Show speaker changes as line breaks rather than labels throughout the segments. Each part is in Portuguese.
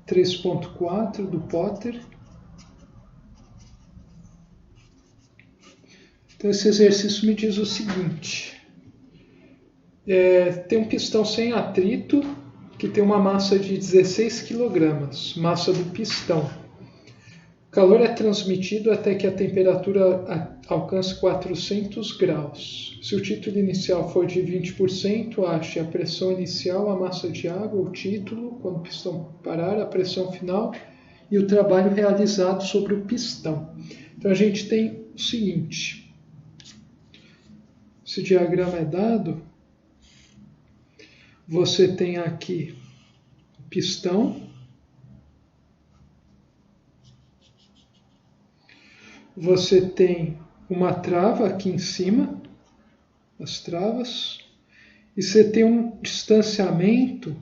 3.4 do Potter. Então esse exercício me diz o seguinte. Tem um pistão sem atrito que tem uma massa de 16 kg, massa do pistão. O calor é transmitido até que a temperatura alcance 400 graus. Se o título inicial for de 20%, ache a pressão inicial, a massa de água, o título, quando o pistão parar, a pressão final e o trabalho realizado sobre o pistão. Então a gente tem o seguinte. Esse diagrama é dado. Você tem aqui o pistão. Você tem uma trava aqui em cima, as travas, e você tem um distanciamento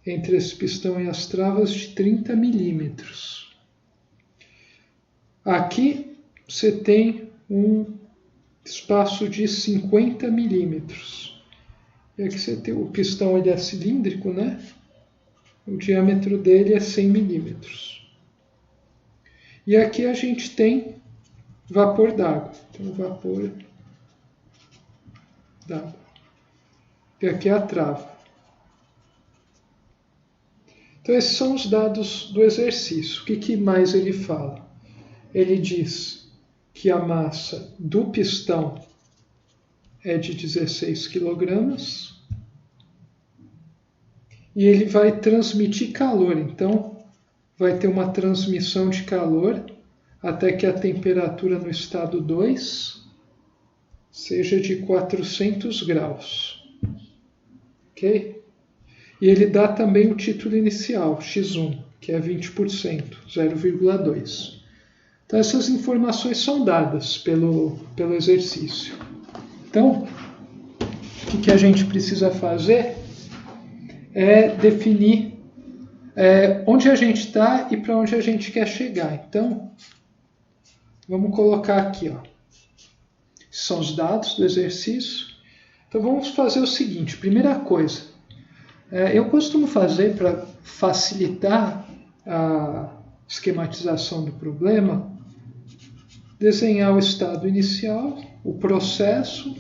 entre esse pistão e as travas de 30 milímetros. Aqui você tem um espaço de 50 milímetros. E aqui você tem o pistão, ele é cilíndrico, né? O diâmetro dele é 100 milímetros. E aqui a gente tem vapor d'água. Então, vapor d'água. E aqui é a trava. Então, esses são os dados do exercício. O que mais ele fala? Ele diz que a massa do pistão é de 16 kg e ele vai transmitir calor. Então, vai ter uma transmissão de calor até que a temperatura no estado 2 seja de 400 graus. Ok? E ele dá também o título inicial, X1, que é 20%, 0,2. Então, essas informações são dadas pelo exercício. Então, o que a gente precisa fazer é definir onde a gente está e para onde a gente quer chegar. Então, vamos colocar aqui, ó. Esses são os dados do exercício. Então, vamos fazer o seguinte. Primeira coisa, eu costumo fazer para facilitar a esquematização do problema, desenhar o estado inicial, o processo,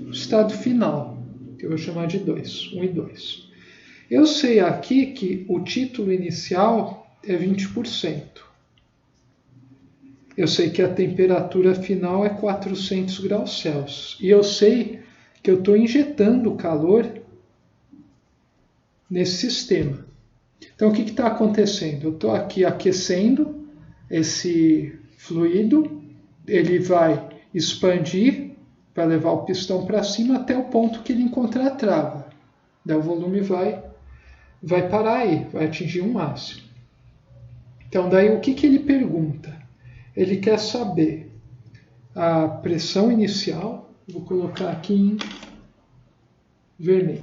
o estado final, que eu vou chamar de 2, 1 e 2. Eu sei aqui que o título inicial é 20%. Eu sei que a temperatura final é 400 graus Celsius. E eu sei que eu estou injetando calor nesse sistema. Então, o que está acontecendo? Eu estou aqui aquecendo esse fluido, ele vai expandir para levar o pistão para cima até o ponto que ele encontrar a trava. Daí o volume vai parar aí, vai atingir um máximo. Então, daí o que ele pergunta? Ele quer saber a pressão inicial, vou colocar aqui em vermelho.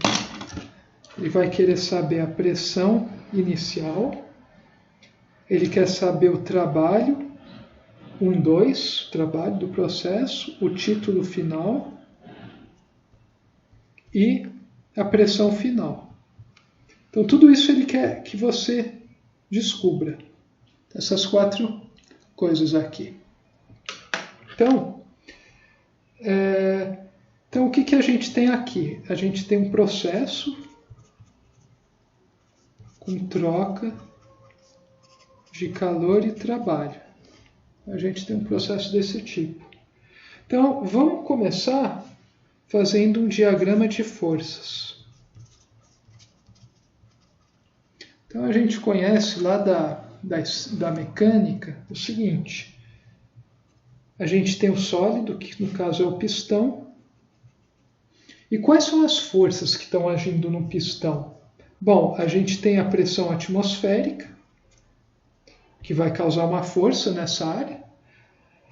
Ele vai querer saber a pressão inicial, ele quer saber o trabalho, 1, 2, trabalho do processo, o título final e a pressão final. Então, tudo isso ele quer que você descubra. Essas 4 coisas aqui. Então, o que a gente tem aqui? A gente tem um processo com troca de calor e trabalho. A gente tem um processo desse tipo. Então, vamos começar fazendo um diagrama de forças. Então, a gente conhece lá da mecânica o seguinte. A gente tem o sólido, que no caso é o pistão. E quais são as forças que estão agindo no pistão? Bom, a gente tem a pressão atmosférica, que vai causar uma força nessa área.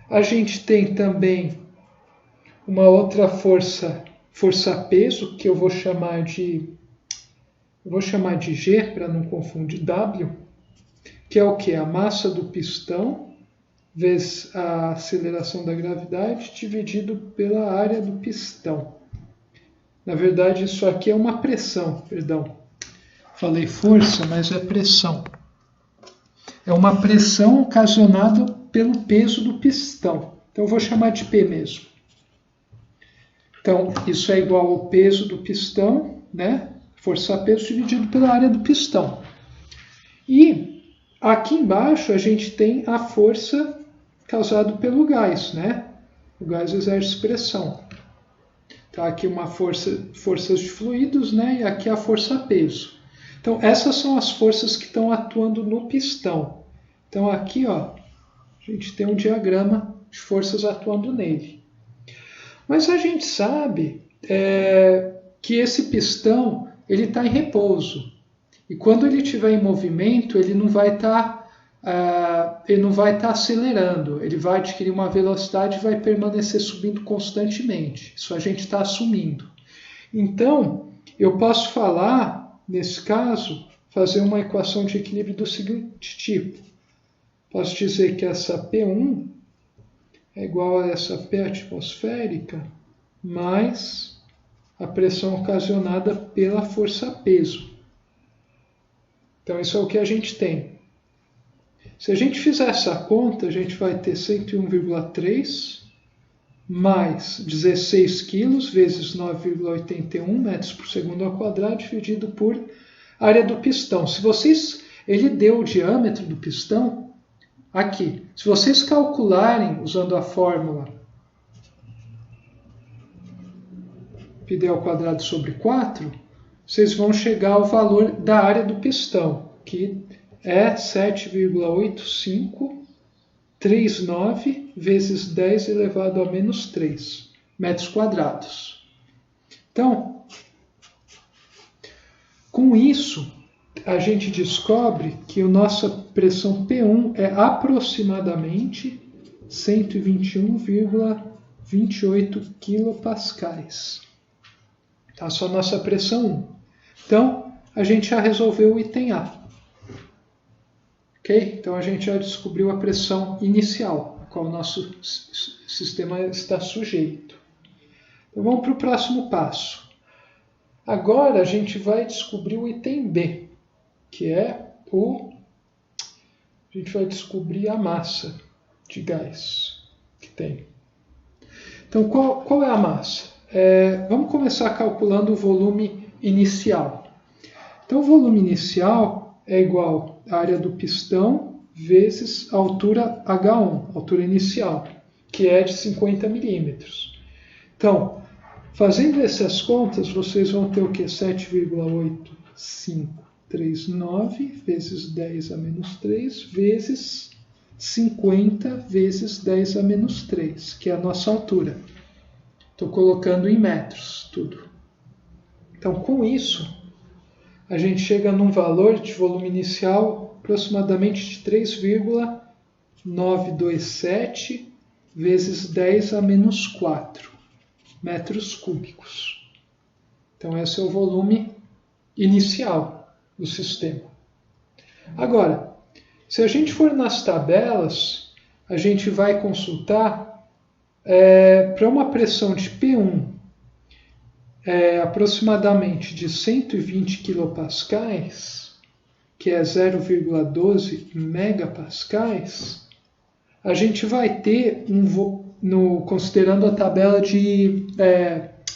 A gente tem também uma outra força-peso, que eu vou chamar de G, para não confundir, W, que é o que? A massa do pistão vezes a aceleração da gravidade dividido pela área do pistão. Na verdade, isso aqui é uma pressão, perdão. Falei força, mas é pressão. É uma pressão ocasionada pelo peso do pistão. Então eu vou chamar de P mesmo. Então isso é igual ao peso do pistão, né? Força-peso dividido pela área do pistão. E aqui embaixo a gente tem a força causada pelo gás, né? O gás exerce pressão. Tá aqui uma forças de fluidos, né? E aqui a força-peso. Então essas são as forças que estão atuando no pistão. Então aqui, ó, a gente tem um diagrama de forças atuando nele. Mas a gente sabe que esse pistão ele está em repouso. E quando ele estiver em movimento, ele não vai estar acelerando. Ele vai adquirir uma velocidade e vai permanecer subindo constantemente. Isso a gente está assumindo. Então, eu posso falar, nesse caso, fazer uma equação de equilíbrio do seguinte tipo. Posso dizer que essa P1 é igual a essa P atmosférica mais a pressão ocasionada pela força-peso. Então, isso é o que a gente tem. Se a gente fizer essa conta, a gente vai ter 101,3 mais 16 quilos vezes 9,81 metros por segundo ao quadrado dividido por área do pistão. Ele deu o diâmetro do pistão aqui. Se vocês calcularem usando a fórmula πd ao quadrado sobre 4, vocês vão chegar ao valor da área do pistão, que é 7,8539 vezes 10 elevado a menos 3 metros quadrados. Então, com isso, a gente descobre que a nossa pressão P1 é aproximadamente 121,28 quilopascais. Tá? Só a nossa pressão 1. Então, a gente já resolveu o item A. Ok? Então, a gente já descobriu a pressão inicial, a qual o nosso sistema está sujeito. Então, vamos para o próximo passo. Agora, a gente vai descobrir o item B, que é a gente vai descobrir a massa de gás que tem. Então, qual é a massa? Vamos começar calculando o volume inicial. Então, o volume inicial é igual à área do pistão vezes a altura H1, altura inicial, que é de 50 milímetros. Então, fazendo essas contas, vocês vão ter o que? 7,8539 vezes 10 a menos 3 vezes 50 vezes 10 a menos 3, que é a nossa altura. Estou colocando em metros tudo. Então, com isso, a gente chega num valor de volume inicial aproximadamente de 3,927 vezes 10 a menos 4 metros cúbicos. Então, esse é o volume inicial do sistema. Agora, se a gente for nas tabelas, a gente vai consultar para uma pressão de P1 aproximadamente de 120 quilopascais, que é 0,12 megapascais, a gente vai ter, considerando a tabela de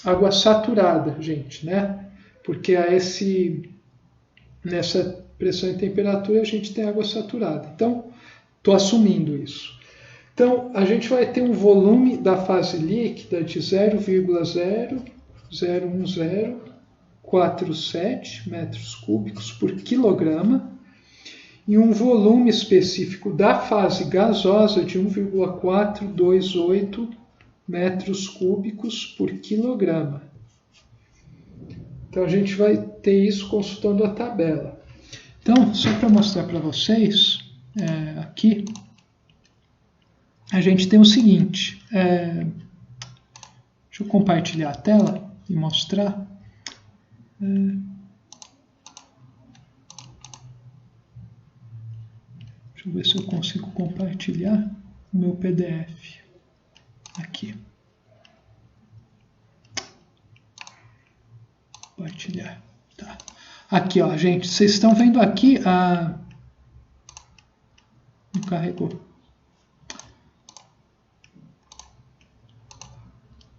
água saturada, gente, né? Porque nessa pressão e temperatura a gente tem água saturada. Então, estou assumindo isso. Então, a gente vai ter um volume da fase líquida de 0,01047 metros cúbicos por quilograma e um volume específico da fase gasosa de 1,428 metros cúbicos por quilograma. Então, a gente vai ter isso consultando a tabela. Então, só para mostrar para vocês, aqui, a gente tem o seguinte. Deixa eu compartilhar a tela e mostrar. Deixa eu ver se eu consigo compartilhar o meu PDF aqui. Compartilhar. Tá. Aqui, ó, gente, vocês estão vendo aqui a... Não carregou.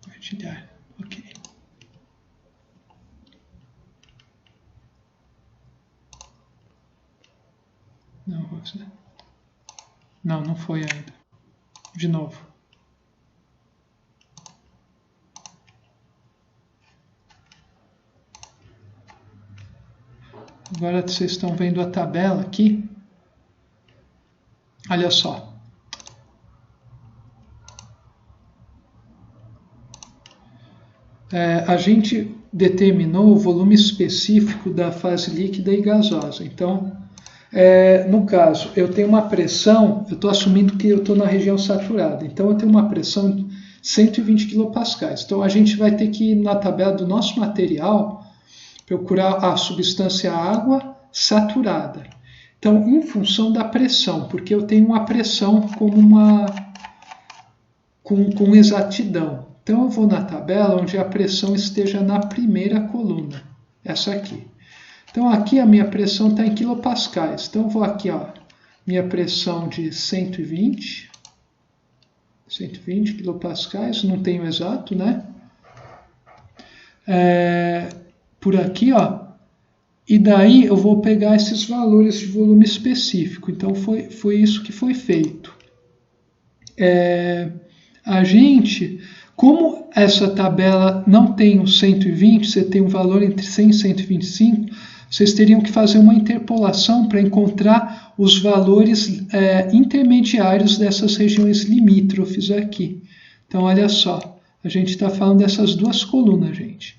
Compartilhar, ok. Não, não foi ainda. De novo. Agora vocês estão vendo a tabela aqui. Olha só. A gente determinou o volume específico da fase líquida e gasosa. Então, no caso, eu tenho uma pressão, eu estou assumindo que eu estou na região saturada. Então, eu tenho uma pressão de 120 kPa. Então, a gente vai ter que ir na tabela do nosso material procurar a substância água saturada. Então, em função da pressão, porque eu tenho uma pressão como com exatidão. Então, eu vou na tabela onde a pressão esteja na primeira coluna, essa aqui. Então, aqui a minha pressão está em quilopascais. Então, eu vou aqui, ó, minha pressão de 120 quilopascais, não tenho exato, né? Por aqui, ó, e daí eu vou pegar esses valores de volume específico. Então, foi isso que foi feito. A gente, como essa tabela não tem o 120, você tem um valor entre 100 e 125, vocês teriam que fazer uma interpolação para encontrar os valores intermediários dessas regiões limítrofes aqui. Então, olha só, a gente está falando dessas duas colunas, gente.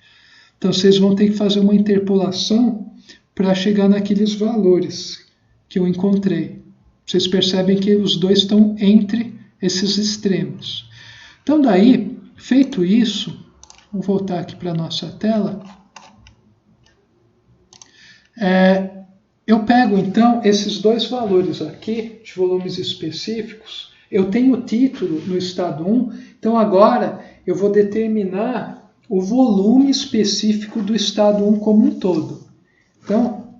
Então, vocês vão ter que fazer uma interpolação para chegar naqueles valores que eu encontrei. Vocês percebem que os dois estão entre esses extremos. Então, daí, feito isso, vou voltar aqui para a nossa tela. Eu pego, então, esses dois valores aqui, de volumes específicos. Eu tenho o título no estado 1, então agora eu vou determinar o volume específico do estado 1 como um todo. Então,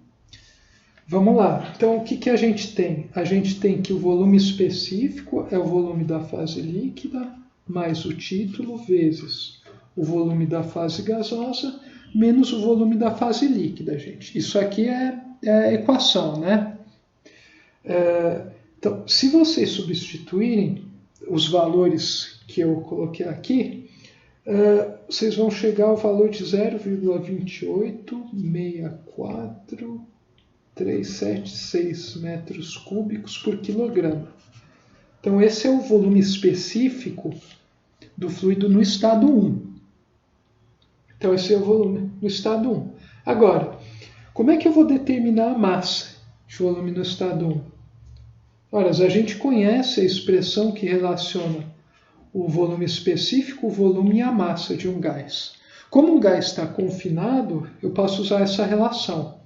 vamos lá. Então, o que a gente tem? A gente tem que o volume específico é o volume da fase líquida, mais o título, vezes o volume da fase gasosa, menos o volume da fase líquida, gente. Isso aqui é a equação, né? Então, se vocês substituírem os valores que eu coloquei aqui, vocês vão chegar ao valor de 0,2864376 metros cúbicos por quilograma. Então, esse é o volume específico do fluido no estado 1. Então, esse é o volume no estado 1. Agora, como é que eu vou determinar a massa de volume no estado 1? Ora, a gente conhece a expressão que relaciona o volume específico, o volume e a massa de um gás. Como um gás está confinado, eu posso usar essa relação.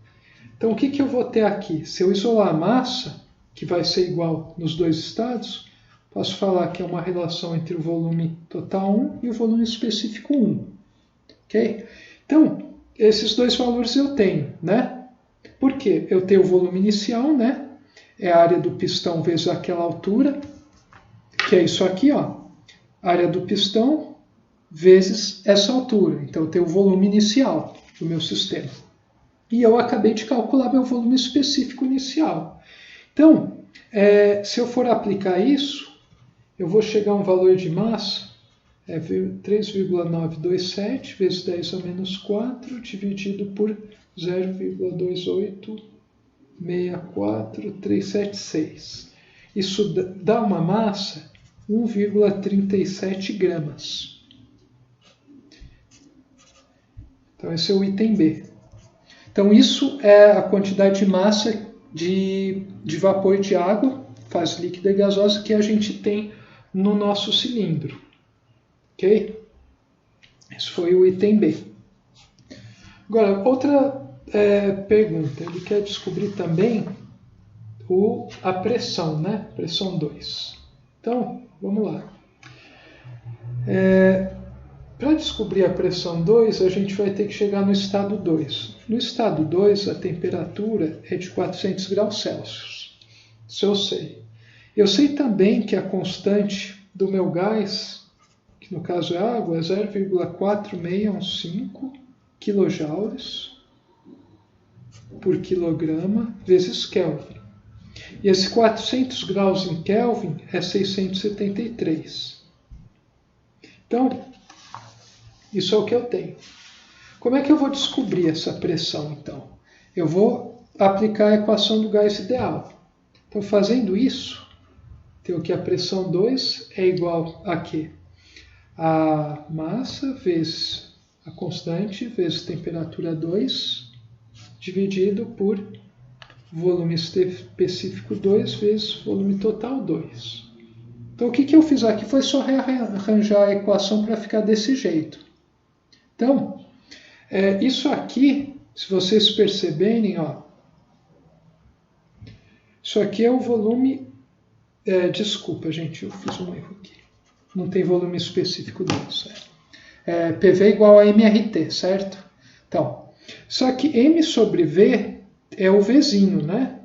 Então, o que eu vou ter aqui? Se eu isolar a massa, que vai ser igual nos dois estados, posso falar que é uma relação entre o volume total 1 e o volume específico 1. Ok? Então, esses dois valores eu tenho, né? Por quê? Eu tenho o volume inicial, né? É a área do pistão vezes aquela altura, que é isso aqui, ó. Área do pistão vezes essa altura. Então, eu tenho o volume inicial do meu sistema. E eu acabei de calcular meu volume específico inicial. Então, se eu for aplicar isso, eu vou chegar a um valor de massa, 3,927 vezes 10 a menos 4, dividido por 0,2864376. Isso dá uma massa 1,37 gramas. Então, esse é o item B. Então, isso é a quantidade de massa de vapor de água, fase líquida e gasosa, que a gente tem no nosso cilindro. Ok? Esse foi o item B. Agora, outra pergunta. Ele quer descobrir também a pressão, né? Pressão 2. Então, vamos lá. para descobrir a pressão 2, a gente vai ter que chegar no estado 2. No estado 2, a temperatura é de 400 graus Celsius. Isso eu sei. Eu sei também que a constante do meu gás, que no caso é água, é 0,4615 kJ por quilograma vezes Kelvin. E esse 400 graus em Kelvin é 673. Então, isso é o que eu tenho. Como é que eu vou descobrir essa pressão, então? Eu vou aplicar a equação do gás ideal. Então, fazendo isso, tenho que a pressão 2 é igual a quê? A massa vezes a constante vezes temperatura 2 dividido por volume específico 2 vezes volume total 2. Então, o que eu fiz aqui foi só rearranjar a equação para ficar desse jeito. Então, isso aqui, se vocês perceberem, ó, isso aqui é o volume... desculpa, gente, eu fiz um erro aqui. Não tem volume específico 2. PV igual a MRT, certo? Então, só que M sobre V é o Vzinho, né?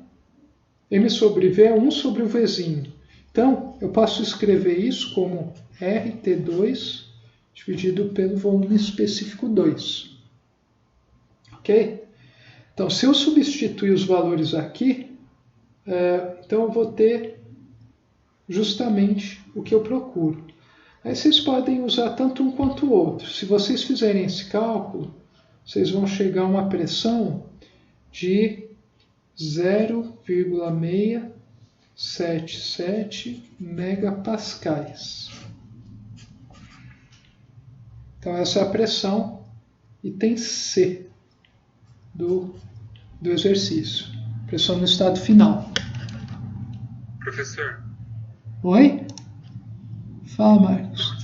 M sobre V é 1 sobre o Vzinho. Então, eu posso escrever isso como RT2 dividido pelo volume específico 2. Ok? Então, se eu substituir os valores aqui, então eu vou ter justamente o que eu procuro. Aí vocês podem usar tanto um quanto o outro. Se vocês fizerem esse cálculo, vocês vão chegar a uma pressão de 0,677 megapascais. Então, essa é a pressão, item C do exercício. Pressão no estado final.
Professor.
Oi? Fala, Marcos.